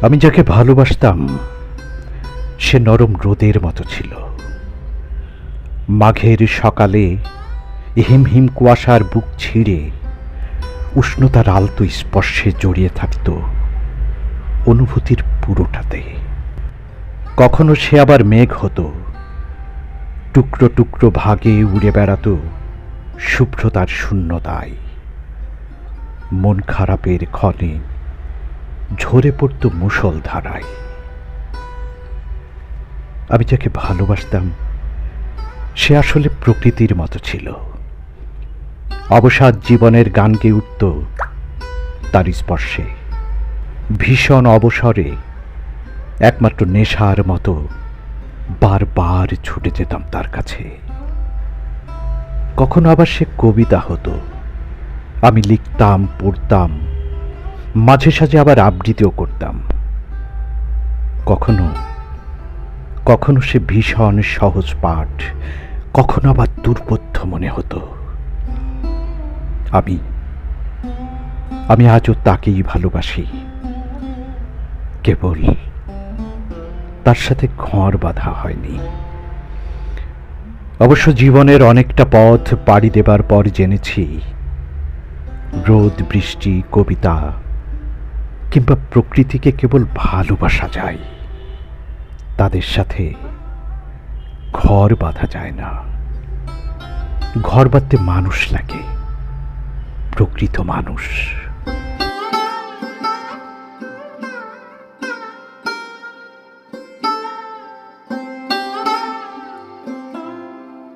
আমি যাকে ভালোবাসতাম সে নরম রোদের মতো ছিল। মাঘের সকালে হিমহিম কুয়াশার বুক ছিঁড়ে উষ্ণতার আলতো স্পর্শে জড়িয়ে থাকত অনুভূতির পুরোটাতে। কখনো সে আবার মেঘ হতো, টুকরো টুকরো ভাগে উড়ে বেড়াত শুভ্রতার শূন্যতায়। মন খারাপের ক্ষণে ঝরে পড়ত মুষলধারায়। আমি যাকে ভালোবাসতাম সে আসলে প্রকৃতির মতো ছিল। অবসাদ জীবনের গান গেয়ে উঠত তার স্পর্শে। ভীষণ অবসরে একমাত্র নেশার মতো বারবার ছুটে যেতাম তার কাছে। কখনো আবার সে কবিতা হতো, আমি লিখতাম, পড়তাম, মাঝে সাঝে আবার আবৃত্তিও করতাম। কখনো কখনো সে ভীষণ সহজ পাঠ, কখনো আবার দুর্বোধ্য মনে হতো। আমি আজও তাকেই ভালোবাসি, কেবল তার সাথে ঘর বাঁধা হয়নি। অবশ্য জীবনের অনেকটা পথ পাড়ি দেবার পর জেনেছি রোদ, বৃষ্টি, কবিতা কিংবা প্রকৃতিকে কেবল ভালোবাসা যায়, তাদের সাথে ঘর বাঁধা যায় না। ঘর বাঁধতে মানুষ লাগে, প্রকৃত মানুষ।